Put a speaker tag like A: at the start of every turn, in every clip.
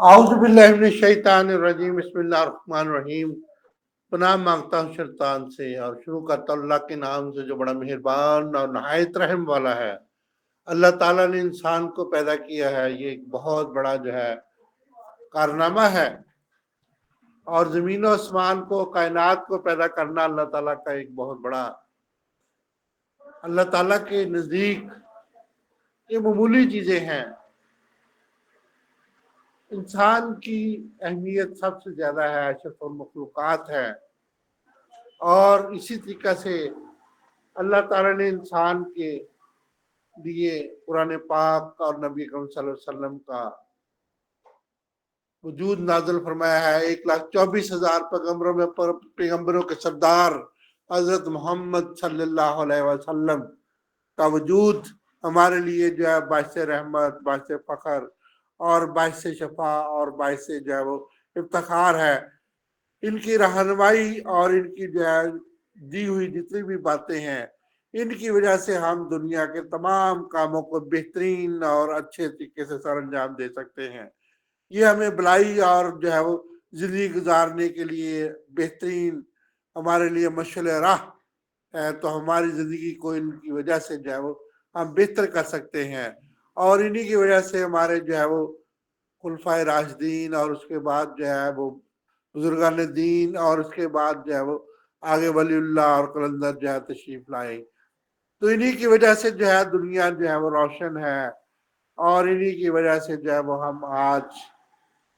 A: اعوذ باللہ من الشیطان الرجیم، بسم اللہ الرحمن الرحیم۔ پناہ مانگتا ہوں شیطان سے اور شروع کرتا ہوں اللہ کے نام سے جو بڑا مہربان اور نہایت رحم والا ہے۔ اللہ تعالیٰ نے انسان کو پیدا کیا ہے، یہ ایک بہت بڑا کارنامہ ہے، اور زمین و آسمان کو، کائنات کو پیدا کرنا اللہ تعالیٰ کا ایک بہت بڑا، اللہ تعالیٰ کے نزدیک یہ معمولی چیزیں ہیں۔ انسان کی اہمیت سب سے زیادہ ہے، اشرف المخلوقات ہے، اور اسی طریقہ سے اللہ تعالیٰ نے انسان کے لیے قرآن پاک اور نبی اکرم صلی اللہ علیہ وسلم کا وجود نازل فرمایا ہے۔ 1,24,000 پیغمبروں میں پیغمبروں کے سردار حضرت محمد صلی اللہ علیہ وسلم کا وجود ہمارے لیے باعث رحمت، باعث فخر اور باعث شفا اور باعث وہ افتخار ہے۔ ان کی رہنمائی اور ان کی دی ہوئی جتنی بھی باتیں ہیں، ان کی وجہ سے ہم دنیا کے تمام کاموں کو بہترین اور اچھے طریقے سے سر انجام دے سکتے ہیں۔ یہ ہمیں بلائی اور وہ زندگی گزارنے کے لیے بہترین ہمارے لیے مشعل راہ ہے، تو ہماری زندگی کو ان کی وجہ سے وہ ہم بہتر کر سکتے ہیں، اور انہی کی وجہ سے ہمارے وہ خلفائے راشدین اور اس کے بعد وہ بزرگان دین، اور اس کے بعد وہ آگے ولی اللہ اور قلندر تشریف لائے۔ تو انہی کی وجہ سے دنیا وہ روشن ہے، اور انہی کی وجہ سے وہ ہم آج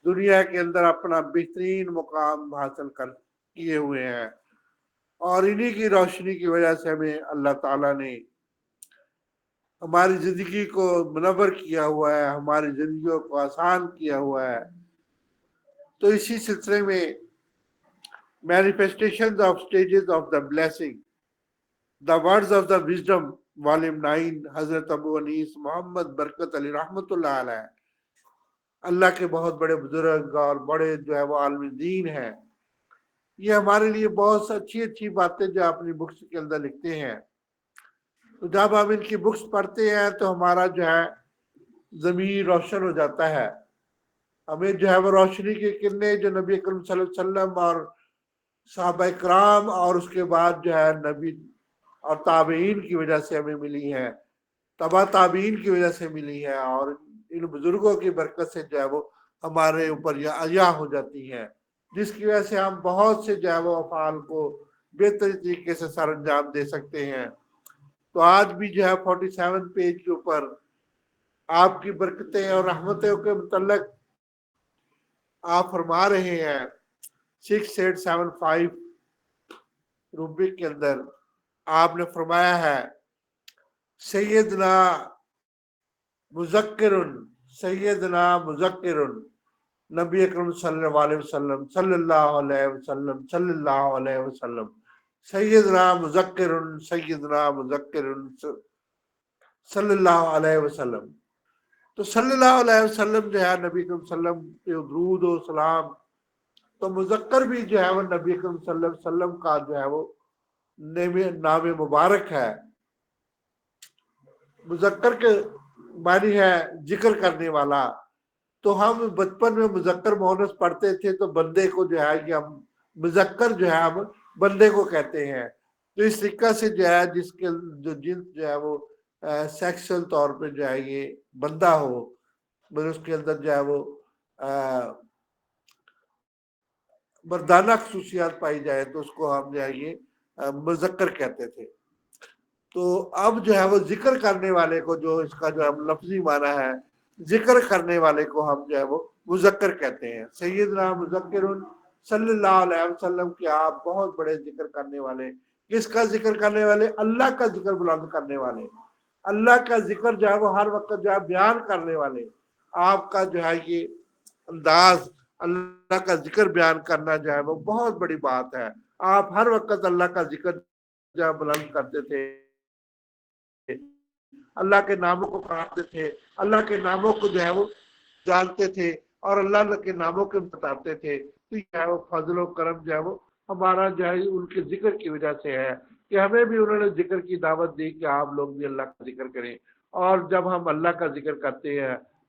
A: دنیا کے اندر اپنا بہترین مقام حاصل کیے ہوئے ہیں، اور انہی کی روشنی کی وجہ سے ہمیں اللہ تعالیٰ نے ہماری زندگی کو منور کیا ہوا ہے، ہماری زندگیوں کو آسان کیا ہوا ہے۔ تو اسی سلسلے میں manifestations of stages of the blessing, the words of the wisdom, volume 9، حضرت ابو انیس محمد برکت علی رحمۃ اللہ علیہ، اللہ کے بہت بڑے بزرگ اور بڑے وہ عالم دین ہیں۔ یہ ہمارے لیے بہت اچھی اچھی باتیں جو اپنی بکس کے اندر لکھتے ہیں، تو جب ہم ان کی بکس پڑھتے ہیں تو ہمارا ضمیر روشن ہو جاتا ہے۔ ہمیں وہ روشنی کی کرنیں جو نبی اکرم صلی اللہ علیہ وسلم اور صحابہ کرام اور اس کے بعد نبی اور تابعین کی وجہ سے ہمیں ملی ہے، تبع تابعین کی وجہ سے ملی ہے، اور ان بزرگوں کی برکت سے وہ ہمارے اوپر عطا ہو جاتی ہیں، جس کی وجہ سے ہم بہت سے وہ افعال کو بہتر طریقے سے سر انجام دے سکتے ہیں۔ تو آج بھی 47 پیج کے اوپر آپ کی برکتیں اور رحمتوں کے متعلق آپ فرما رہے ہیں 6875 روبک کے اندر آپ نے فرمایا ہے، سیدنا مذکر نبی اکرم صلی اللہ علیہ وسلم صلی اللہ علیہ وسلم صلی اللہ علیہ وسلم، سیدنا مذکر صلی اللہ علیہ وسلم۔ تو صلی اللہ علیہ وسلم نبی اکرم صلی اللہ علیہ وسلم کے درود و سلام، تو مذکر بھی وہ نبی اکرم صلی اللہ علیہ وسلم کا وہ نام مبارک ہے۔ مذکر کے معنی ہے ذکر کرنے والا۔ تو ہم بچپن میں مذکر مؤنث پڑھتے تھے، تو بندے کو کہ ہم مذکر ہم بندے کو کہتے ہیں۔ تو اس طریقہ سے جس کے جنس وہ سیکسل طور پہ یہ بندہ ہو، اس کے اندر وہ مردانہ خصوصیات پائی جائے، تو اس کو ہم یہ مذکر کہتے تھے۔ تو اب وہ ذکر کرنے والے کو اس کا لفظی معنی ہے، ذکر کرنے والے کو ہم وہ مذکر کہتے ہیں۔ سیدنا مذکر صلی اللہ علیہ وسلم کے آپ بہت بڑے ذکر کرنے والے۔ کس کا ذکر کرنے والے؟ اللہ کا ذکر بلند کرنے والے، اللہ کا ذکر وہ ہر وقت بیان کرنے والے۔ آپ کا یہ انداز اللہ کا ذکر بیان کرنا وہ بہت بڑی بات ہے۔ آپ ہر وقت اللہ کا ذکر بلند کرتے تھے، اللہ کے ناموں کو پڑھاتے تھے، اللہ کے ناموں کو وہ جانتے تھے، اور اللہ کے ناموں کے بتاتے تھے۔ تو وہ فضل و کرم وہ ہمارا ان کے ذکر کی وجہ سے ہے، کہ ہمیں بھی انہوں نے ذکر کی دعوت دی کہ آپ لوگ بھی اللہ کا ذکر کریں۔ اور جب ہم اللہ کا ذکر کرتے ہیں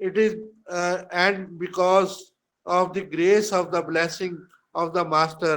A: it is and because of the grace of the blessing of the master,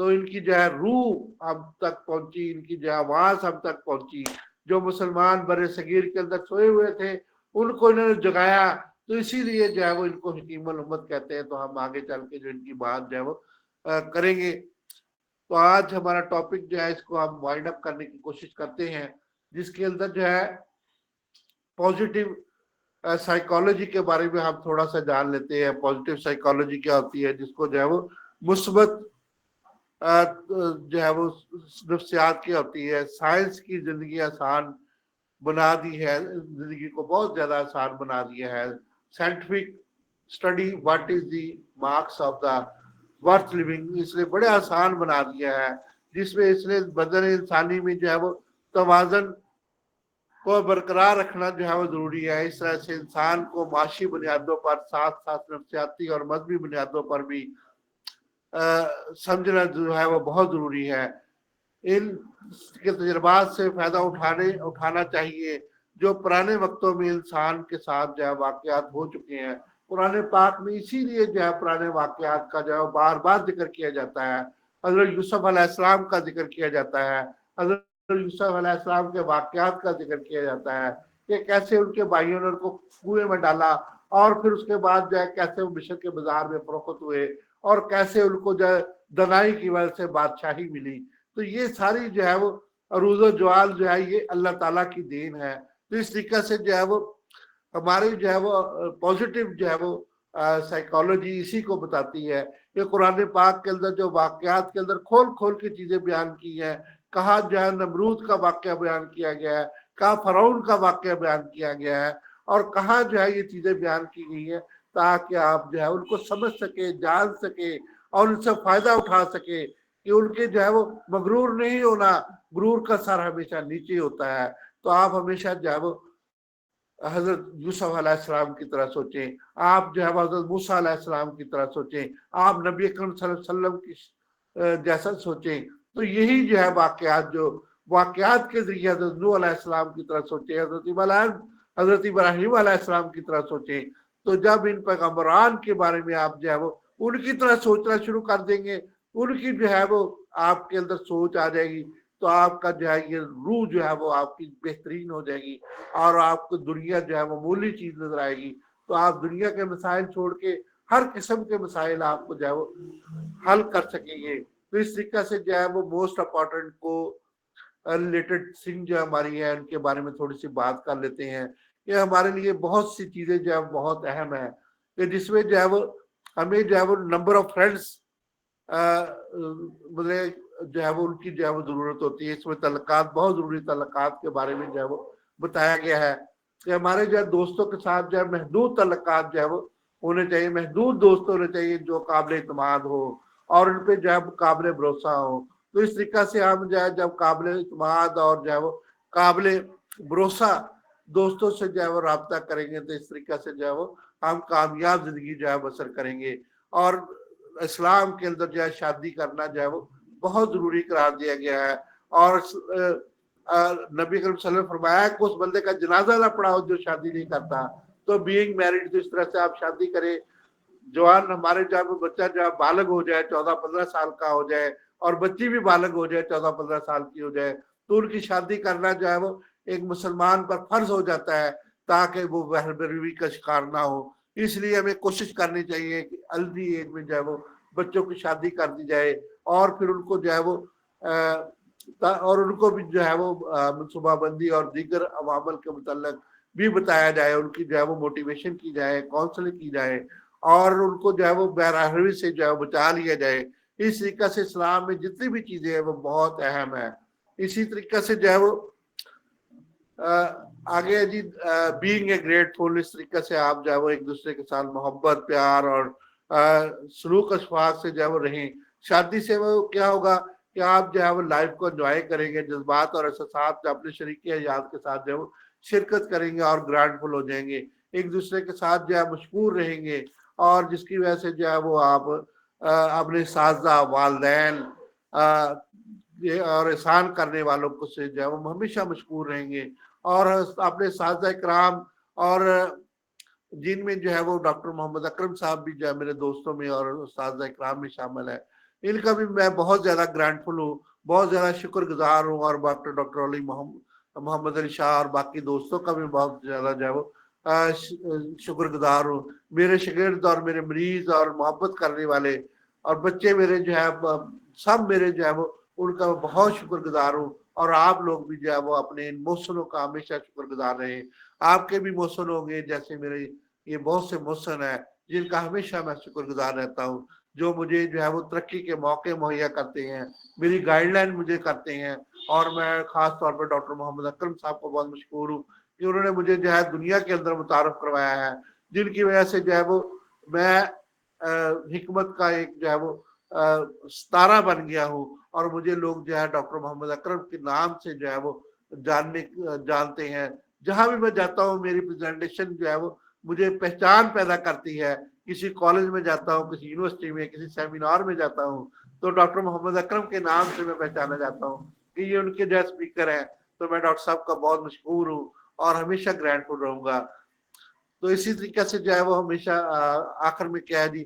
A: تو ان کی جو ہے روح ہم تک پہنچی، ان کی جو آواز ہم تک پہنچی. جو مسلمان بر صغیر کے اندر سوئے ہوئے تھے ان کو انہوں نے جگایا. تو اسی لیے جو ہے وہ ان کو حکیم الامت کہتے ہیں. تو ہم آگے چل کے جو ان کی بات جو ہے وہ کریں گے. تو آج ہمارا ٹاپک جو ہے اس کو ہم وائنڈ اپ کرنے کی کوشش کرتے ہیں، جس کے اندر جو ہے پازیٹیو سائیکالوجی کے بارے میں ہم تھوڑا سا جان لیتے ہیں. پازیٹیو سائیکالوجی کیا ہوتی ہے، جس کو جو ہے وہ مثبت جو ہے وہ نفسیات کی ہوتی ہے. سائنس کی زندگی آسان بنا دی ہے، زندگی کو بہت زیادہ آسان بنا دیا ہے. Scientific study what is the marks of the worth living اس نے بڑے آسان بنا دیا ہے، جس میں اس نے بدن انسانی میں جو ہے وہ توازن کو برقرار رکھنا جو ہے وہ ضروری ہے. اس طرح سے انسان کو معاشی بنیادوں پر ساتھ ساتھ نفسیاتی اور مذہبی بنیادوں پر بھی سمجھنا جو ہے وہ بہت ضروری ہے. ان کے تجربات سے فائدہ اٹھانا چاہیے جو پرانے وقتوں میں انسان کے ساتھ جو ہے واقعات ہو چکے ہیں. قرآن پاک میں اسی لیے جو ہے پرانے واقعات کا جو ہے بار بار ذکر کیا جاتا ہے. حضرت یوسف علیہ السلام کا ذکر کیا جاتا ہے، حضرت یوسف علیہ السلام کے واقعات کا ذکر کیا جاتا ہے کہ کیسے ان کے بھائیوں نے ان کو کنویں میں ڈالا، اور پھر اس کے بعد جو ہے کیسے وہ مصر کے بازار میں فروخت ہوئے، اور کیسے ان کو جو ہے دنائی کی وجہ سے بادشاہی ملی. تو یہ ساری جو ہے وہ عروج و جوال جو ہے یہ اللہ تعالیٰ کی دین ہے. تو اس طریقے سے جو ہے وہ ہماری جو ہے وہ پازیٹیو جو ہے وہ سائیکالوجی اسی کو بتاتی ہے کہ قرآن پاک کے اندر جو واقعات کے اندر کھول کھول کے چیزیں بیان کی ہیں. کہاں جو ہے نمرود کا واقعہ بیان کیا گیا ہے، کہاں فرعون کا واقعہ بیان کیا گیا ہے، اور کہاں جو ہے یہ چیزیں بیان کی گئی ہیں تاکہ آپ جو ہے ان کو سمجھ سکے، جان سکے اور ان سے فائدہ اٹھا سکے کہ ان کے جو ہے وہ مغرور نہیں ہونا. غرور کا سر ہمیشہ نیچے ہوتا ہے. تو آپ ہمیشہ جو ہے وہ حضرت یوسف علیہ السلام کی طرح سوچیں، آپ جو ہے وہ حضرت موسیٰ علیہ السلام کی طرح سوچیں، آپ نبی اکرم صلی اللہ علیہ وسلم کی جیسا سوچیں. تو یہی جو ہے واقعات کے ذریعے حضرت نوح علیہ السلام کی طرح سوچیں، حضرت ابراہیم علیہ السلام کی طرح سوچیں. تو جب ان پیغمبران کے بارے میں آپ جو ہے وہ ان کی طرح سوچنا شروع کر دیں گے، ان کی جو ہے وہ آپ کے اندر سوچ آ جائے گی، تو آپ کا جو ہے یہ روح جو ہے وہ آپ کی بہترین ہو جائے گی، اور آپ کو دنیا جو ہے وہ معمولی چیز نظر آئے گی. تو آپ دنیا کے مسائل چھوڑ کے ہر قسم کے مسائل آپ کو جو ہے وہ حل کر سکیں گے. تو اس طریقے سے جو ہے وہ موسٹ امپورٹنٹ کو ریلیٹڈ تھنگ جو ہماری ہے ان کے بارے میں تھوڑی سی بات کر لیتے ہیں. کہ ہمارے لیے بہت سی چیزیں جو ہے بہت اہم ہے، کہ جس میں جو ہے وہ ہمیں جو ہے وہ نمبر آف فرینڈس مطلب جو ہے وہ ان کی جو ہے وہ ضرورت ہوتی ہے. اس میں تعلقات بہت ضروری تعلقات کے بارے میں جو ہے وہ بتایا گیا ہے کہ ہمارے جو ہے دوستوں کے ساتھ جو ہے محدود تعلقات جو ہے وہ ہونے چاہیے، محدود دوست ہونے چاہیے جو قابل اعتماد ہو اور ان پہ جو ہے قابل بھروسہ ہو. تو اس طریقہ سے ہم جو ہے جب قابل اعتماد اور جو ہے وہ قابل بھروسہ دوستوں سے جو ہے وہ رابطہ کریں گے، تو اس طریقہ سے جو ہے وہ ہم کامیاب زندگی جو ہے بسر کریں گے. اور اسلام کے اندر جو ہے شادی کرنا جو ہے وہ بہت ضروری قرار دیا گیا ہے. اور نبی کریم صلی اللہ علیہ وسلم نے فرمایا کہ اس بندے کا جنازہ نہ پڑا ہو جو شادی نہیں کرتا. تو بینگ میرڈ، تو اس طرح سے آپ شادی کریں. جوان ہمارے جب بچہ جو بالغ ہو جائے 14-15 سال کا ہو جائے، اور بچی بھی بالغ ہو جائے 14-15 سال کی ہو جائے، تو ان کی شادی کرنا جو ہے وہ ایک مسلمان پر فرض ہو جاتا ہے تاکہ وہ بہر بروی کا شکار نہ ہو. اس لیے ہمیں کوشش کرنی چاہیے کہ ارلی ایج میں جو ہے وہ بچوں کی شادی کر دی جائے، اور پھر ان کو جو ہے وہ اور ان کو بھی جو ہے وہ منصوبہ بندی اور دیگر عوامل کے متعلق بھی بتایا جائے، ان کی جو ہے وہ موٹیویشن کی جائے، کاؤنسلنگ کی جائے، اور ان کو جو ہے وہ بہرحوی سے جو ہے بچا لیا جائے. اس طریقے سے اسلام میں جتنی بھی چیزیں ہیں وہ بہت اہم ہے. اسی طریقے سے جو ہے وہ آگے جی بینگ اے گریٹفل، اس طریقے سے آپ جو ہے وہ ایک دوسرے کے ساتھ محبت، پیار اور سلوک اشفاق سے جو ہے وہ رہیں. شادی سے وہ کیا ہوگا کہ آپ جو ہے وہ لائف کو انجوائے کریں گے، جذبات اور احساسات جو اپنے شریک حیات کے ساتھ جو ہے وہ شرکت کریں گے اور گرانٹفل ہو جائیں گے. ایک دوسرے کے ساتھ جو ہے مشکور رہیں گے، اور جس کی وجہ سے جو ہے وہ آپ اپنے اساتذہ، والدین اور احسان کرنے والوں کو سے جو ہے وہ ہمیشہ مشکور رہیں گے. اور اپنے اساتذہ کرام، اور جن میں جو ہے وہ ڈاکٹر محمد اکرم صاحب بھی جو ہے میرے دوستوں میں اور اساتذہ کرام میں شامل ہے. ان کا بھی میں بہت زیادہ گرانٹفل ہوں، بہت زیادہ شکر گزار ہوں، اور ڈاکٹر علی محمد علی شاہ اور باقی دوستوں کا بھی بہت زیادہ جو ہے وہ شکر گزار ہوں۔ میرے شاگرد اور میرے مریض اور محبت کرنے والے اور بچے میرے جو ہے سب میرے جو ہے وہ ان کا بہت شکر گزار ہوں، اور آپ لوگ بھی جو ہے وہ اپنے ان محسنوں کا ہمیشہ شکر گزار رہیں۔ آپ کے بھی محسن ہوں گے جیسے میرے یہ بہت سے محسن ہیں جن کا ہمیشہ میں شکر گزار رہتا ہوں، جو مجھے جو ہے وہ ترقی کے موقع مہیا کرتے ہیں، میری گائیڈ لائن مجھے کرتے ہیں۔ اور میں خاص طور پر ڈاکٹر محمد اکرم صاحب کو بہت مشکور ہوں کہ انہوں نے مجھے جو ہے دنیا کے اندر متعارف کروایا ہے، جن کی وجہ سے جو ہے وہ میں حکمت کا ایک جو ہے وہ ستارہ بن گیا ہوں، اور مجھے لوگ جو ہے ڈاکٹر محمد اکرم کے نام سے جو ہے وہ جانتے ہیں۔ جہاں بھی میں جاتا ہوں میری پریزنٹیشن جو ہے وہ مجھے پہچان پیدا کرتی ہے۔ کسی کالج میں جاتا ہوں، کسی یونیورسٹی میں، کسی سیمینار میں جاتا ہوں تو ڈاکٹر محمد اکرم کے نام سے میں پہچانا جاتا ہوں کہ یہ ان کے جو اسپیکر ہیں۔ تو میں ڈاکٹر صاحب کا بہت مشکور ہوں اور ہمیشہ گرینٹفل رہوں گا۔ تو اسی طریقے سے جو ہے وہ ہمیشہ آخر میں کیا ہے جی،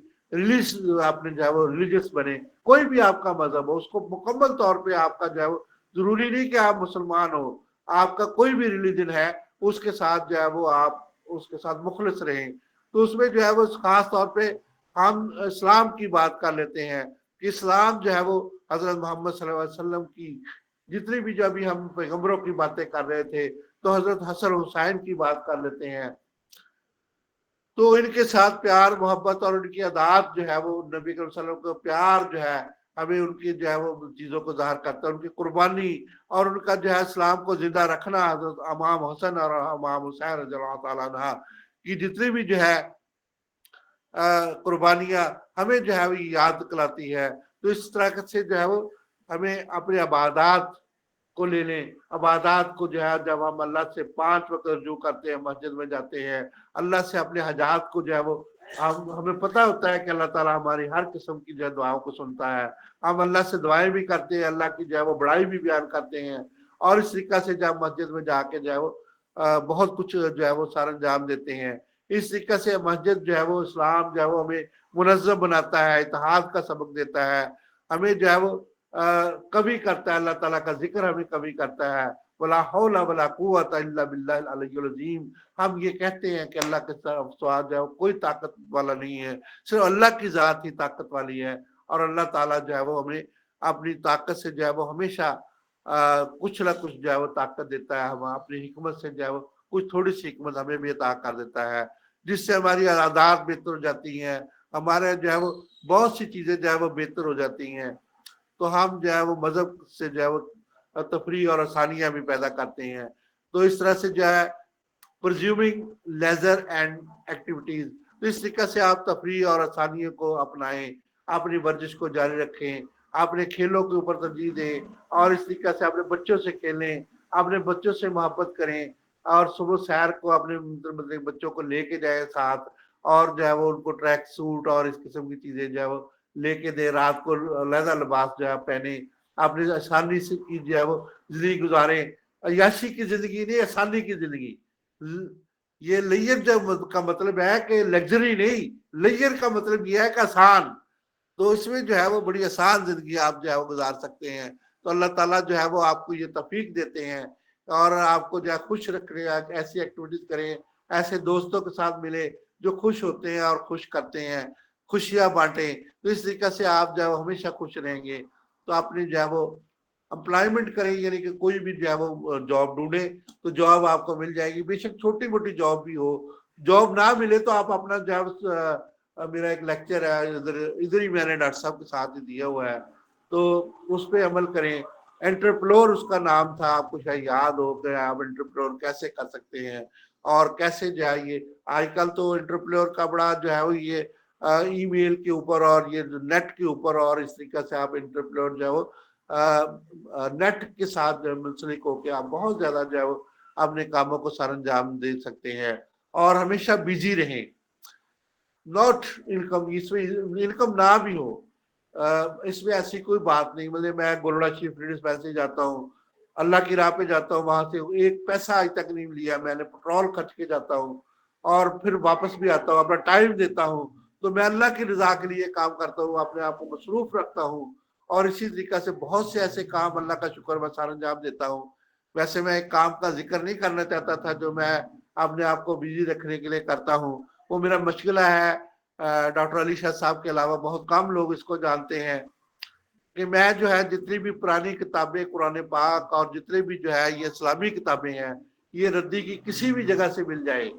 A: آپ نے جو ہے وہ ریلیجس بنے، کوئی بھی آپ کا مذہب ہو اس کو مکمل طور پہ آپ کا جو ہے وہ ضروری نہیں کہ آپ مسلمان ہو، آپ کا کوئی بھی ریلیجن ہے اس کے ساتھ جو ہے وہ آپ اس کے ساتھ مخلص رہیں۔ تو اس میں جو ہے وہ خاص طور پہ ہم اسلام کی بات کر لیتے ہیں کہ اسلام جو ہے وہ حضرت محمد صلی اللہ علیہ وسلم کی جتنی بھی جو ابھی ہم پیغمبروں کی باتیں کر رہے تھے تو حضرت حسن حسین کی بات کر لیتے ہیں۔ تو ان کے ساتھ پیار محبت اور ان کی عادات جو ہے وہ نبی کریم صلی اللہ علیہ وسلم کو پیار جو ہے ہمیں ان کی جو ہے وہ چیزوں کو ظاہر کرتا ہے، ان کی قربانی اور ان کا جو ہے اسلام کو زندہ رکھنا۔ حضرت امام حسن اور امام حسین رضی اللہ تعالیٰ عنہ کی جتنی بھی جو ہے قربانیاں ہمیں جو ہے وہ یاد دلاتی ہے۔ تو اس طرح سے جو ہے وہ ہمیں اپنے عبادات کو لے لیں، عبادات کو جو ہے جب ہم اللہ سے 5 وقت رجوع کرتے ہیں، مسجد میں جاتے ہیں، اللہ سے اپنے حاجات کو جو ہے وہ ہمیں پتہ ہوتا ہے کہ اللہ تعالیٰ ہماری ہر قسم کی جو ہے دعاؤں کو سنتا ہے، ہم اللہ سے دعائیں بھی کرتے ہیں، اللہ کی جو ہے وہ بڑائی بھی بیان کرتے ہیں، اور اس طریقہ سے جب مسجد میں جا کے جو ہے وہ بہت کچھ جو ہے وہ سر انجام دیتے ہیں۔ اس طریقے سے مسجد جو ہے وہ اسلام جو ہے وہ ہمیں منظم بناتا ہے، اتحاد کا سبق دیتا ہے، ہمیں جو ہے وہ کبھی کرتا ہے، اللہ تعالیٰ کا ذکر ہمیں کبھی کرتا ہے۔ ولا حول ولا قوت الا باللہ العلی العظیم، ہم یہ کہتے ہیں کہ اللہ کے طرف سوال جو ہے کوئی طاقت والا نہیں ہے، صرف اللہ کی ذات ہی طاقت والی ہے، اور اللہ تعالیٰ جو ہے وہ ہمیں اپنی طاقت سے جو ہے وہ ہمیشہ کچھ نہ کچھ جو ہے وہ طاقت دیتا ہے، ہم اپنی حکمت سے جو ہے وہ کچھ تھوڑی سی حکمت ہمیں بھی عطا کر دیتا ہے، جس سے ہماری عادات بہتر ہو جاتی ہیں، ہمارے جو ہے وہ بہت سی چیزیں جو ہے وہ بہتر ہو جاتی ہیں۔ تو ہم جو ہے وہ مذہب سے جو ہے وہ تفریح اور آسانیاں بھی پیدا کرتے ہیں۔ تو اس طرح سے جو ہے پرزیومنگ لیزر اینڈ ایکٹیویٹیز، تو اس طریقے سے آپ تفریح اور آسانیوں کو اپنائیں، اپنی ورزش کو جاری رکھیں، اپنے کھیلوں کے اوپر ترجیح دیں، اور اس طریقے سے اپنے بچوں سے کھیلیں، اپنے بچوں سے محبت کریں، اور صبح سیر کو اپنے بچوں کو لے کے جائیں ساتھ، اور جو ہے وہ ان کو ٹریک سوٹ اور اس قسم کی چیزیں جو ہے وہ لے کے دے، رات کو علیحدہ لباس جو ہے پہنے، اپنی آسانی سے کی جو ہے وہ زندگی گزاریں۔ عیاشی کی زندگی نہیں، آسانی کی زندگی۔ یہ لیر کا مطلب ہے کہ لگژری نہیں، لیر کا مطلب یہ ہے کہ آسان۔ تو اس میں جو ہے وہ بڑی آسان زندگی آپ جو ہے وہ گزار سکتے ہیں۔ تو اللہ تعالیٰ جو ہے وہ آپ کو یہ توفیق دیتے ہیں، اور آپ کو جو ہے خوش رکھنے، ایسی ایکٹیویٹیز کریں، ایسے دوستوں کے ساتھ ملے جو خوش ہوتے ہیں اور خوش کرتے ہیں، خوشیاں بانٹیں۔ تو اس طریقے سے آپ جو ہے ہمیشہ خوش رہیں گے۔ تو اپنی جو ہے وہ امپلائمنٹ کریں، یعنی کہ کوئی بھی جو ہے وہ جاب ڈھونڈے تو جاب آپ کو مل جائے گی، بے شک چھوٹی موٹی جاب بھی ہو۔ جاب نہ ملے تو آپ اپنا جاب، میرا ایک لیکچر ہے ادھر ہی میں نے ڈاکٹر صاحب کے ساتھ ہی دیا ہوا ہے، تو اس پہ عمل کریں۔ انٹرپلور اس کا نام تھا، آپ کو شاید یاد ہو کہ آپ انٹرپلور کیسے کر سکتے ہیں، اور کیسے جو ہے یہ آج کل تو انٹرپلور کا بڑا جو ہے وہ یہ ای میل کے اوپر اور یہ نیٹ کے اوپر، اور اس طریقے سے آپ انٹرپلور جو ہے وہ نیٹ کے ساتھ جو ہے منسلک ہو کے آپ بہت زیادہ جو ہے وہ اپنے کاموں کو سر انجام دے سکتے ہیں، اور ہمیشہ بزی رہیں۔ ناٹ انکم، اس میں انکم نہ بھی ہو، اس میں ایسی کوئی بات نہیں۔ مطلب میں گولڈا شریف ریڈیس میں سے جاتا ہوں، اللہ کی راہ پہ جاتا ہوں، وہاں سے ایک پیسہ آج تک نہیں لیا میں نے، پیٹرول خرچ کے جاتا ہوں اور پھر واپس بھی آتا ہوں، اپنا ٹائم دیتا ہوں۔ تو میں اللہ کی رضا کے لیے کام کرتا ہوں، اپنے آپ کو مصروف رکھتا ہوں، اور اسی طریقہ سے بہت سے ایسے کام اللہ کا شکر میں سر انجام دیتا ہوں۔ ویسے میں ایک کام کا ذکر نہیں کرنا چاہتا تھا جو میں اپنے آپ کو بزی رکھنے کے لیے کرتا ہوں، وہ میرا مشغلہ ہے۔ ڈاکٹر علی شاہ صاحب کے علاوہ بہت کم لوگ اس کو جانتے ہیں کہ میں جو ہے جتنی بھی پرانی کتابیں قرآن پاک اور جتنے بھی جو ہے یہ اسلامی کتابیں ہیں، یہ ردی کی کسی بھی جگہ سے مل جائے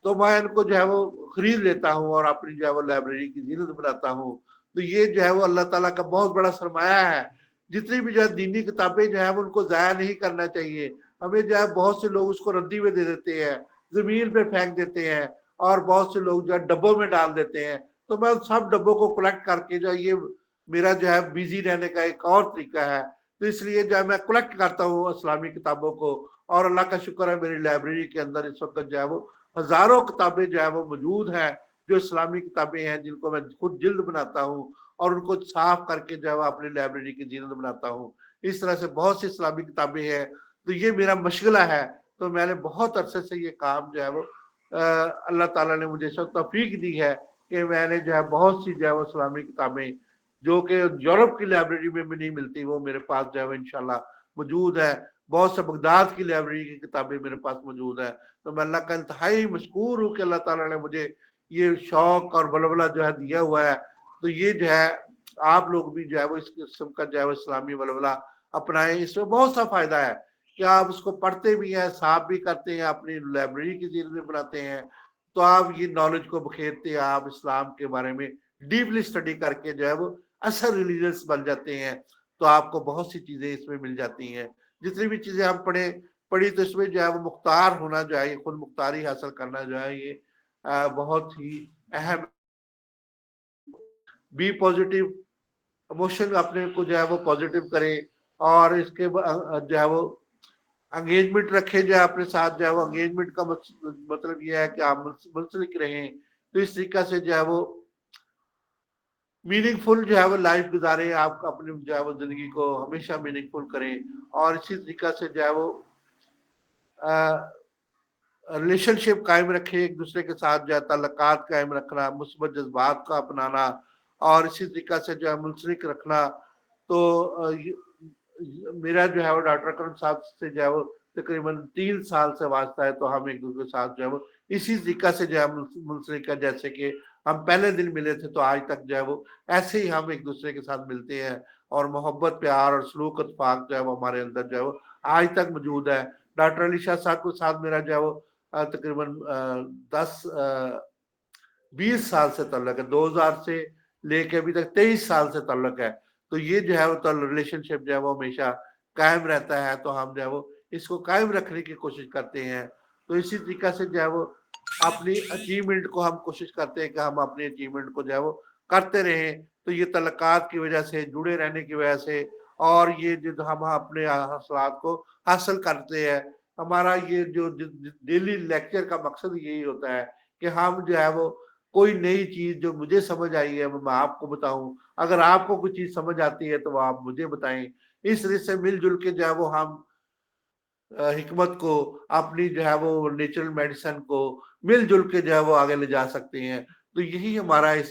A: تو میں ان کو جو ہے وہ خرید لیتا ہوں اور اپنی جو ہے وہ لائبریری کی زینت بناتا ہوں۔ تو یہ جو ہے وہ اللہ تعالیٰ کا بہت بڑا سرمایہ ہے۔ جتنی بھی جو ہے دینی کتابیں جو ہے ان کو ضائع نہیں کرنا چاہیے۔ ہمیں جو ہے بہت سے لوگ اس کو ردی میں دے دیتے ہیں، زمین پہ پھینک دیتے ہیں، اور بہت سے لوگ جو ہے ڈبوں میں ڈال دیتے ہیں۔ تو میں سب ڈبوں کو کلیکٹ کر کے جو ہے یہ میرا جو ہے بیزی رہنے کا ایک اور طریقہ ہے، تو اس لیے جو ہے میں کلیکٹ کرتا ہوں اسلامی کتابوں کو، اور اللہ کا شکر ہے میری لائبریری کے اندر اس وقت جو ہے وہ ہزاروں کتابیں جو ہے وہ موجود ہیں، جو اسلامی کتابیں ہیں جن کو میں خود جلد بناتا ہوں اور ان کو صاف کر کے جو ہے وہ اپنی لائبریری کی زینت بناتا ہوں۔ اس طرح سے بہت سی اسلامی کتابیں ہیں، تو یہ میرا مشغلہ ہے۔ تو میں نے بہت عرصے سے یہ کام جو ہے وہ اللہ تعالیٰ نے مجھے توفیق دی ہے کہ میں نے جو ہے بہت سی جو ہے وہ اسلامی کتابیں جو کہ یورپ کی لائبریری میں بھی نہیں ملتی، وہ میرے پاس جو ہے وہ انشاءاللہ موجود ہے۔ بہت سے بغداد کی لائبریری کی کتابیں میرے پاس موجود ہے۔ تو میں اللہ کا انتہائی مشکور ہوں کہ اللہ تعالیٰ نے مجھے یہ شوق اور ولولہ جو ہے دیا ہوا ہے۔ تو یہ جو ہے آپ لوگ بھی جو ہے وہ اس قسم کا جو ہے وہ اسلامی ولولہ اپنائیں، اس میں بہت سا فائدہ ہے کہ آپ اس کو پڑھتے بھی ہیں، صاف بھی کرتے ہیں، اپنی لائبریری کی زینت بھی بناتے ہیں، تو آپ یہ نالج کو بکھیرتے ہیں، آپ اسلام کے بارے میں ڈیپلی اسٹڈی کر کے جو ہے وہ اثر ریلیجنس بن جاتے ہیں، تو آپ کو بہت سی چیزیں اس میں مل جاتی ہیں۔ جتنی بھی چیزیں ہم پڑھی تو اس میں جو ہے وہ مختار ہونا جو ہے، خود مختاری حاصل کرنا جو ہے یہ بہت ہی اہم۔ بی پازیٹیو ایموشن اپنے کو جو ہے وہ پازیٹیو کریں، اور اس کے جو ہے وہ انگیجمنٹ رکھے جو ہے اپنے ساتھ، جو ہے وہ انگیجمنٹ کا مطلب یہ ہے کہ آپ منسلک رہیں، تو اس طریقہ سے جو ہے وہ میننگ فل جو ہے وہ لائف گزاریں، آپ اپنی جو ہے وہ زندگی کو ہمیشہ میننگ فل کریں، اور اسی طریقہ سے جو ہے وہ ریلیشن شپ قائم رکھیں، ایک دوسرے کے ساتھ جو ہے تعلقات قائم رکھنا، مثبت جذبات کا اپنانا، اور اسی طریقہ سے جو ہے منسلک رکھنا۔ تو میرا جو ہے وہ ڈاکٹر اکرم صاحب سے جو ہے وہ تقریباً 3 سال سے واسطہ ہے، تو ہم ایک دوسرے کے ساتھ جو ہے وہ اسی طریقہ سے جو ہے منسلک ہے، جیسے کہ ہم پہلے دن ملے تھے تو آج تک جو ہے وہ ایسے ہی ہم ایک دوسرے کے ساتھ ملتے ہیں، اور محبت پیار اور سلوک اتفاق جو ہے وہ ہمارے اندر جو ہے وہ آج تک موجود ہے۔ ڈاکٹر علی شاہ صاحب کے ساتھ میرا جو ہے وہ تقریباً 20 سال سے تعلق ہے، 2000 سے لے کے ابھی تک 23 سال سے تعلق ہے۔ تو یہ جو ہے وہ ریلیشن شپ جو ہے وہ ہمیشہ قائم رہتا ہے، تو ہم جو ہے وہ اس کو قائم رکھنے کی کوشش کرتے ہیں۔ تو اسی طریقہ سے جو ہے وہ اپنی اچیومنٹ کو ہم کوشش کرتے ہیں کہ ہم اپنی اچیومنٹ کو جو ہے وہ کرتے رہیں۔ تو یہ تعلقات کی وجہ سے، جڑے رہنے کی وجہ سے، اور یہ جو ہم اپنے حاصلات کو حاصل کرتے ہیں، ہمارا یہ جو ڈیلی لیکچر کا مقصد یہی ہوتا ہے کہ ہم جو ہے وہ کوئی نئی چیز جو مجھے سمجھ آئی ہے وہ میں آپ کو بتاؤں، اگر آپ کو کوئی چیز سمجھ آتی ہے تو وہ آپ مجھے بتائیں۔ اس طرح سے مل جل کے جو ہے وہ ہم حکمت کو، اپنی جو ہے وہ نیچرل میڈیسن کو مل جل کے جو ہے وہ آگے لے جا سکتے ہیں۔ تو یہی ہمارا اس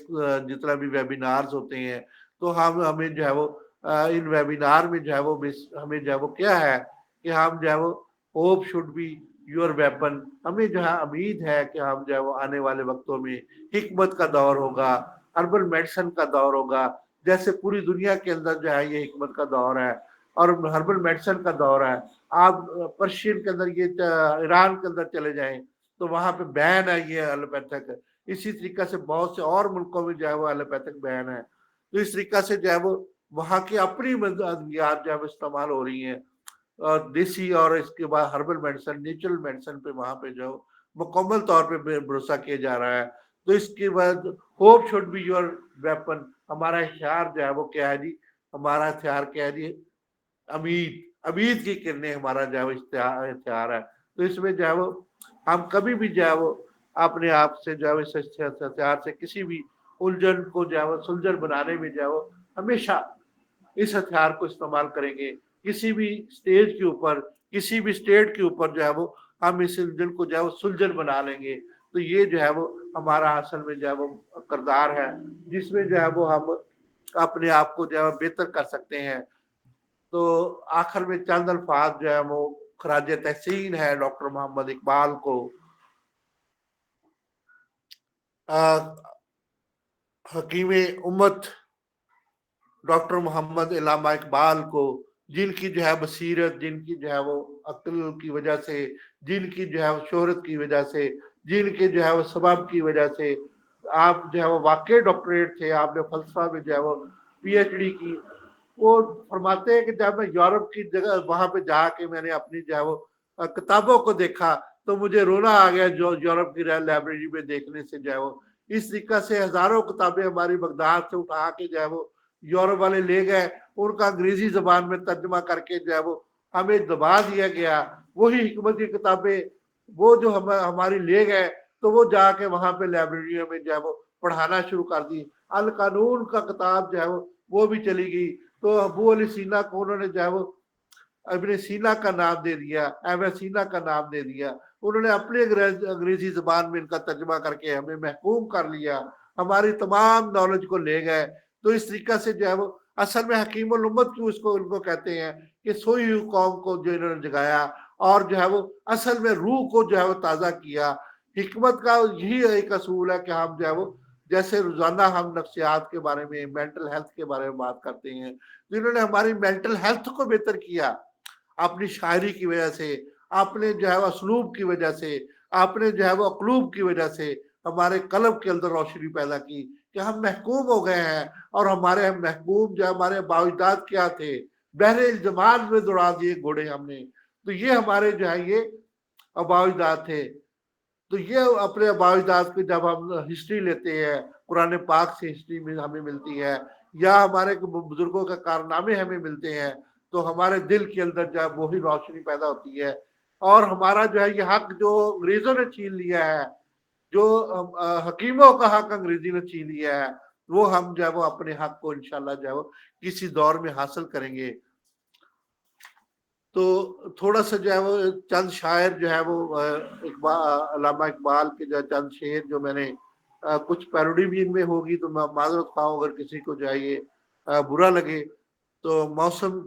A: جتنا بھی ویبینارز ہوتے ہیں، تو ہمیں جو ہے وہ ان ویبینار میں جو ہے وہ ہمیں جو ہے وہ کیا ہے کہ ہم جو ہے وہ hope should be your weapon, ہمیں جو ہے امید ہے کہ ہم جو ہے وہ آنے والے وقتوں میں حکمت کا دور ہوگا، ہربل میڈیسن کا دور ہوگا، جیسے پوری دنیا کے اندر جو ہے یہ حکمت کا دور ہے اور ہربل میڈیسن کا دور ہے۔ آپ پرشین کے اندر، یہ ایران کے اندر چلے جائیں تو وہاں پہ بین ہے یہ ایلوپیتھک، اسی طریقہ سے بہت سے اور ملکوں میں جو ہے وہ ایلوپیتھک بین ہے۔ تو اس طریقہ سے جو ہے وہ وہاں کی اپنی ادویات جو ہے وہ استعمال ہو رہی ہیں، اور دیسی اور اس کے بعد ہربل میڈیسن، نیچرل میڈیسن پہ وہاں پہ جو مکمل طور پہ بھروسہ کیا جا رہا ہے۔ تو اس کے بعد hope should be your weapon, ہمارا ہتھیار جو ہے وہ کیا ہے جی، ہمارا ہتھیار کیا ہے جی، امید کی کرنیں ہمارا جو ہے وہ ہتھیار ہے۔ تو اس میں جو ہے وہ ہم کبھی بھی جو ہے وہ اپنے آپ سے جو ہے اس ہتھیار سے کسی بھی الجھن کو جو ہے وہ سلجھن بنانے میں جو ہے وہ ہمیشہ اس ہتھیار کو استعمال کریں گے۔ کسی بھی سٹیج کے اوپر، کسی بھی سٹیٹ کے اوپر جو ہے وہ ہم اس الجھن کو جو ہے وہ سلجھن بنا لیں گے۔ تو یہ جو ہے وہ ہمارا اصل میں جو ہے وہ کردار ہے جس میں جو ہے وہ ہم اپنے آپ کو جو ہے بہتر کر سکتے ہیں۔ تو آخر میں چند الفاظ جو ہے وہ خراج تحسین ہے ڈاکٹر محمد اقبال کو، حکیم امت ڈاکٹر محمد علامہ اقبال کو، جن کی جو ہے بصیرت، جن کی جو ہے وہ عقل کی وجہ سے، جن کی جو ہے وہ شہرت کی وجہ سے، جن کے جو ہے وہ سبب کی وجہ سے آپ جو ہے وہ واقعی ڈاکٹریٹ تھے، آپ نے فلسفہ میں جو ہے وہ پی ایچ ڈی کی۔ وہ فرماتے ہیں کہ جب میں یورپ کی جگہ وہاں پہ جا کے میں نے اپنی جو ہے وہ کتابوں کو دیکھا تو مجھے رونا آ گیا، جو یورپ کی لائبریری میں دیکھنے سے جو ہے وہ اس طریقہ سے ہزاروں کتابیں ہماری بغداد سے اٹھا کے جو ہے وہ یورپ والے لے گئے، ان کا انگریزی زبان میں ترجمہ کر کے جو ہے وہ ہمیں دبا دیا گیا۔ وہی حکمت کی کتابیں وہ جو ہماری لے گئے تو وہ جا کے وہاں پہ لائبریریوں میں جو ہے وہ پڑھانا شروع کر دی۔ القانون کا کتاب جو ہے وہ بھی چلی گئی، تو ابو علی سینا کو انہوں نے جو ہے وہ ابن سینا کا نام دے دیا، ایم سینا کا نام دے دیا۔ انہوں نے اپنے انگریزی زبان میں ان کا ترجمہ کر کے ہمیں محکوم کر لیا، ہماری تمام نالج کو لے گئے۔ تو اس طریقہ سے جو ہے وہ اصل میں حکیم الامت کیوں اس کو ان کو کہتے ہیں کہ سوئی ہوئی قوم کو جو انہوں نے جگایا اور جو ہے وہ اصل میں روح کو جو ہے وہ تازہ کیا۔ حکمت کا یہی ایک اصول ہے کہ ہم جو ہے وہ جیسے روزانہ ہم نفسیات کے بارے میں، مینٹل ہیلتھ کے بارے میں بات کرتے ہیں، تو انہوں نے ہماری مینٹل ہیلتھ کو بہتر کیا اپنی شاعری کی وجہ سے، اپنے جو ہے وہ اسلوب کی وجہ سے، اپنے جو ہے وہ اقلوب کی وجہ سے ہمارے قلب کے اندر روشنی پیدا کی کہ ہم محکوم ہو گئے ہیں۔ اور ہمارے محکوم جو ہمارے باوجداد کیا تھے، بحر الجمال میں دوڑا دیے گھوڑے ہم نے، تو یہ ہمارے جو ہے یہ باوجداد تھے۔ تو یہ اپنے باوجداد کی جب ہم ہسٹری لیتے ہیں، قرآن پاک سے ہسٹری میں ہمیں ملتی ہے یا ہمارے بزرگوں کا کارنامے ہمیں ملتے ہیں، تو ہمارے دل کے اندر جو ہے وہی روشنی پیدا ہوتی ہے۔ اور ہمارا جو ہے یہ حق جو انگریزوں نے چھین لیا ہے، جو حکیموں کا حق انگریزی نے چھین لیا ہے، وہ ہم جو ہے وہ اپنے حق کو انشاءاللہ جو ہے وہ کسی دور میں حاصل کریں گے۔ تو تھوڑا سا جو ہے وہ چند شاعر جو ہے وہ علامہ اقبال کے جو چند شعر جو میں نے کچھ پیروڈی بھی ان میں ہوگی تو میں معذرت خواہ ہوں اگر کسی کو جو ہے یہ برا لگے۔ تو موسم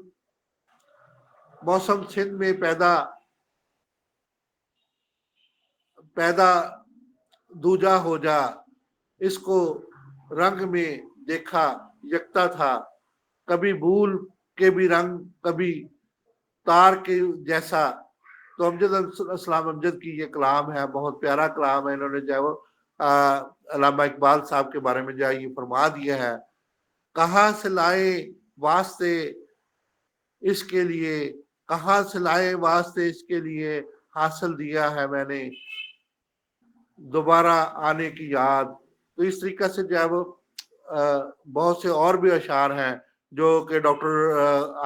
A: سندھ میں پیدا دوجا ہو جا، اس کو رنگ میں دیکھا یکتا تھا، کبھی بھول کے بھی رنگ کبھی تار کے جیسا۔ تو امجد اسلام امجد کی یہ کلام ہے، بہت پیارا کلام ہے۔ انہوں نے جو ہے وہ علامہ اقبال صاحب کے بارے میں جو ہے یہ فرما دیا ہے، کہاں سے لائے واسطے اس کے لیے، کہاں سے لائے واسطے اس کے لیے، حاصل دیا ہے میں نے دوبارہ آنے کی یاد۔ تو اس طریقہ سے جو ہے وہ بہت سے اور بھی اشعار ہیں جو کہ ڈاکٹر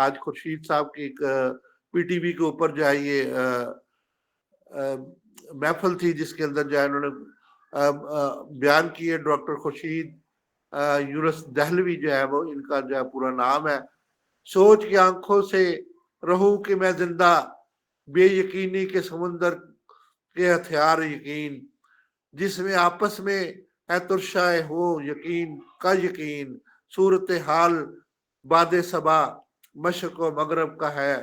A: آج خورشید صاحب کی ایک پی ٹی وی کے اوپر جو ہے یہ محفل تھی جس کے اندر جو ہے انہوں نے بیان کیے۔ ڈاکٹر خورشید یونس دہلوی جو ہے وہ ان کا جو ہے پورا نام ہے۔ سوچ کی آنکھوں سے رہوں کہ میں زندہ، بے یقینی کے سمندر کے ہتھیار یقین، جس میں آپس میں ہے ترشائے ہو یقین کا یقین، صورتحال باد صبا مشرق و مغرب کا ہے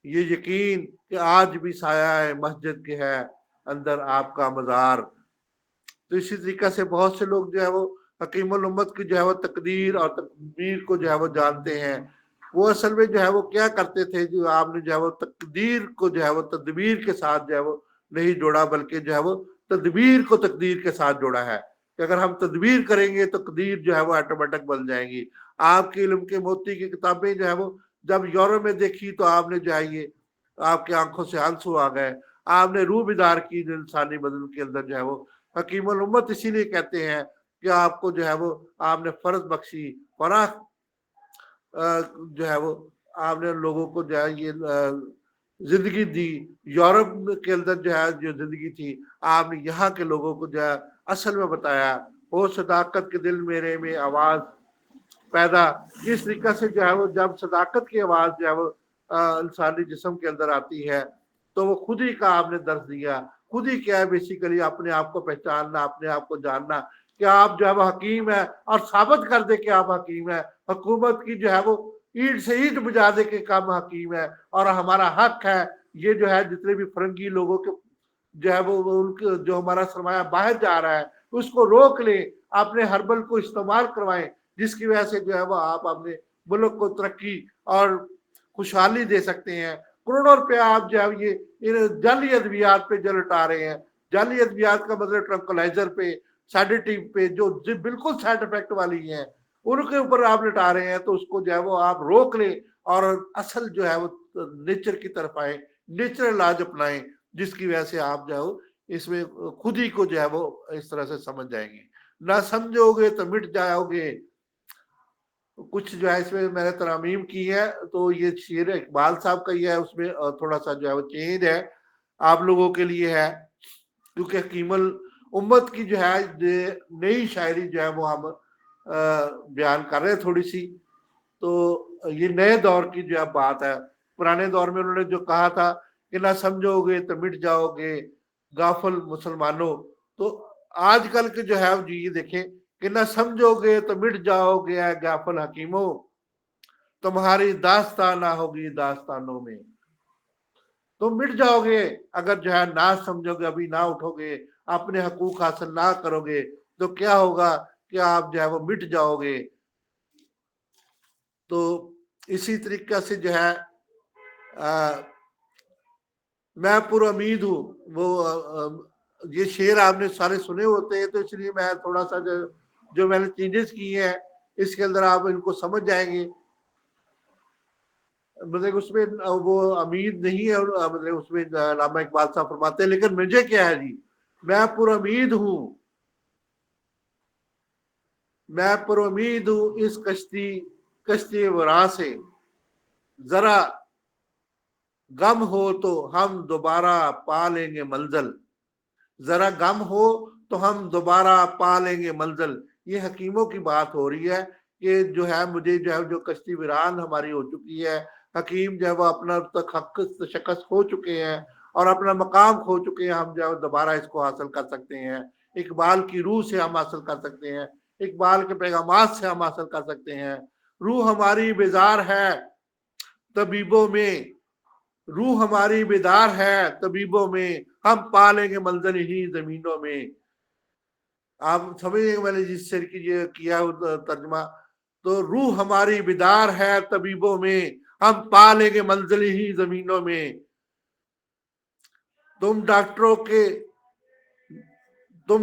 A: یہ یقین، کہ آج بھی سایہ مسجد کے ہے اندر آپ کا مزار۔ تو اسی طریقہ سے بہت سے لوگ جو ہے وہ حکیم الامت کی جو ہے وہ تقدیر اور تدبیر کو جو ہے وہ جانتے ہیں۔ وہ اصل میں جو ہے وہ کیا کرتے تھے، جو آپ نے جو ہے وہ تقدیر کو جو ہے وہ تدبیر کے ساتھ جو ہے وہ نہیں جوڑا، بلکہ جو ہے وہ تدبیر کو تقدیر کے ساتھ جوڑا ہے کہ اگر ہم تدبیر کریں گے تو تقدیر جو ہے وہ آٹومیٹک بن جائیں گی۔ آپ کی علم کے موتی کی کتابیں جو ہے وہ جب یورپ میں دیکھی تو آپ نے جو ہے یہ آپ کی آنکھوں سے آنسو آ گئے، آپ نے روح بیدار کی جو انسانی بدن کے اندر جو ہے وہ حکیم الامت اسی لیے کہتے ہیں کہ آپ کو جو ہے وہ آپ نے فرض بخشی، فراخ جو ہے وہ آپ نے لوگوں کو جو ہے یہ زندگی دی۔ یورپ کے اندر جو ہے جو زندگی تھی آپ نے یہاں کے لوگوں کو جو ہے اصل میں بتایا۔ ہو صداقت کے دل میرے میں آواز پیدا، اس طریقہ سے جو ہے وہ جب صداقت کی آواز جو ہے وہ انسانی جسم کے اندر آتی ہے تو وہ خود ہی کا آپ نے درس دیا. خود ہی کیا ہے بیسیکلی اپنے آپ کو پہچاننا, اپنے آپ کو جاننا کہ آپ جو ہے وہ حکیم ہے, اور ثابت کر دے کہ آپ حکیم ہے. حکومت کی جو ہے وہ اینٹ سے اینٹ بجا دے کے کام حکیم ہے, اور ہمارا حق ہے یہ جو ہے جتنے بھی فرنگی لوگوں کے جو ہے وہ ان کے جو ہمارا سرمایہ باہر جا رہا ہے اس کو روک لیں, اپنے ہربل کو استعمال کروائیں, جس کی وجہ سے جو ہے وہ آپ اپنے ملک کو ترقی اور خوشحالی دے سکتے ہیں. کروڑوں روپیہ آپ جو ہے یہ جعلی ادویات پہ جو لٹا رہے ہیں. جعلی ادویات کا مطلب ٹرنکلائزر پہ, سیڈیٹیو پہ, جو بالکل سائڈ افیکٹ والی ہیں ان کے اوپر آپ لٹا رہے ہیں. تو اس کو جو ہے وہ آپ روک لیں اور اصل جو ہے وہ نیچر کی طرف آئیں, نیچرل علاج اپنائیں, جس کی وجہ سے آپ جو ہے اس میں خود ہی کو جو ہے وہ اس طرح سے سمجھ جائیں گے. نہ سمجھو گے تو مٹ جاؤ گے. کچھ جو ہے اس میں نے ترامیم کی ہے, تو یہ شعر اقبال صاحب کا ہی ہے, اس میں تھوڑا سا جو ہے وہ چینج ہے, آپ لوگوں کے لیے ہے, کیونکہ حکیم الامت کی جو ہے نئی شاعری جو ہے وہ ہم بیان کر رہے تھوڑی سی. تو یہ نئے دور کی جو ہے بات ہے. پرانے دور میں انہوں نے جو کہا تھا کہ نہ سمجھو گے تو مٹ جاؤ گے غافل مسلمانوں, تو آج کل کے جو ہے جی یہ دیکھیں کہ نہ سمجھو گے تو مٹ جاؤ گے اے غافل حکیموں, تمہاری داستان نہ ہوگی داستانوں میں. تم مٹ جاؤ گے اگر جو ہے نہ سمجھو گے, ابھی نہ اٹھو گے, اپنے حقوق حاصل نہ کرو گے, تو کیا ہوگا کہ آپ جو ہے وہ مٹ جاؤ گے. تو اسی طریقے سے جو ہے میں پر امید ہوں, وہ یہ شعر آپ نے سارے سنے ہوتے ہیں, تو اس لیے میں تھوڑا سا جو میں نے چینجز کی ہیں اس کے اندر آپ ان کو سمجھ جائیں گے. مطلب اس میں وہ امید نہیں ہے, مطلب اس میں علامہ اقبال صاحب فرماتے ہیں لیکن مجھے کیا ہے جی, میں پر امید ہوں, میں پر امید ہوں اس کشتی وراں سے, ذرا غم ہو تو ہم دوبارہ پا لیں گے منزل. ذرا غم ہو تو ہم دوبارہ پا لیں گے منزل. یہ حکیموں کی بات ہو رہی ہے کہ جو ہے مجھے جو ہے جو کشتی ویران ہماری ہو چکی ہے, حکیم جو ہے وہ اپنا تک شکست ہو چکے ہیں اور اپنا مقام کھو چکے ہیں, ہم جو ہے دوبارہ اس کو حاصل کر سکتے ہیں. اقبال کی روح سے ہم حاصل کر سکتے ہیں, اقبال کے پیغامات سے ہم حاصل کر سکتے ہیں. روح ہماری بیزار ہے طبیبوں میں, روح ہماری بیدار ہے طبیبوں میں, ہم پالیں گے منزل ہی زمینوں میں. آپ سمجھیں گے میں نے جس شعر کی یہ کیا ترجمہ, تو روح ہماری بیدار ہے طبیبوں میں, ہم پالیں گے منزل ہی زمینوں میں. تم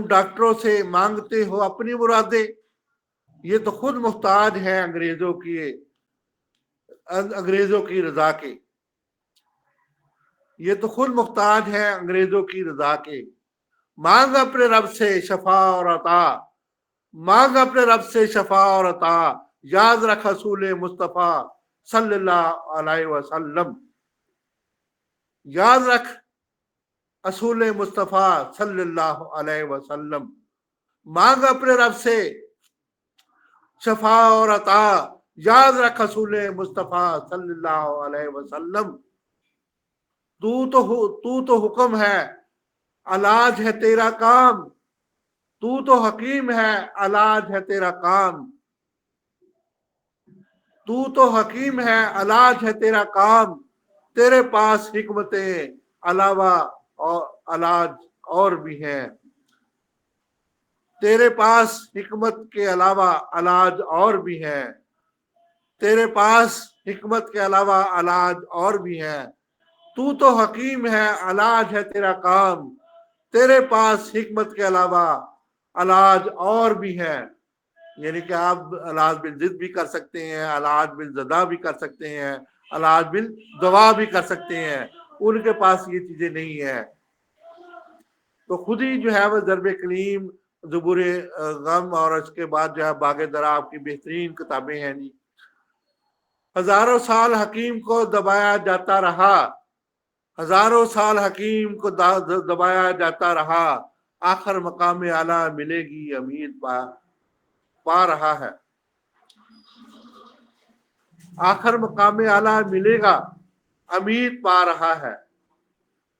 A: ڈاکٹروں سے مانگتے ہو اپنی مرادیں, یہ تو خود محتاج ہیں انگریزوں کی رضا کے. یہ تو خود محتاج ہیں انگریزوں کی رضا کے. مانگ اپنے رب سے شفا اور عطا, مانگ اپنے رب سے شفا اور عطا, یاد رکھ اصول مصطفیٰ صلی اللہ علیہ وسلم. یاد رکھ اصول مصطفیٰ صلی اللہ علیہ وسلم. مانگ اپنے رب سے شفا اور عطا, یاد رکھ اصول مصطفیٰ صلی اللہ علیہ وسلم. تو تو حکم ہے علاج ہے تیرا کام, تو تو حکیم ہے علاج ہے تیرا کام. تو تو حکیم ہے علاج ہے تیرا کام, تیرے پاس حکمتیں علاوہ اور علاج اور بھی ہیں. تیرے پاس حکمت کے علاوہ علاج اور بھی ہیں. تیرے پاس حکمت کے علاوہ علاج اور بھی ہیں. تو تو حکیم ہے علاج ہے تیرا کام, تیرے پاس حکمت کے علاوہ علاج اور بھی ہے. یعنی کہ آپ علاج بالضد بھی کر سکتے ہیں, علاج بالزدہ بھی کر سکتے ہیں, علاج بالدوا بھی کر سکتے ہیں. ان کے پاس یہ چیزیں نہیں ہیں. تو خود ہی جو ہے وہ ضرب کلیم, زبور غم, اور اس کے بعد جو ہے باغ درا آپ کی بہترین کتابیں ہیں جی. ہزاروں سال حکیم کو دبایا جاتا رہا, ہزاروں سال حکیم کو دبایا جاتا رہا, آخر مقام اعلیٰ ملے گی امید پا رہا ہے. آخر مقام اعلیٰ ملے گا امید پا رہا ہے.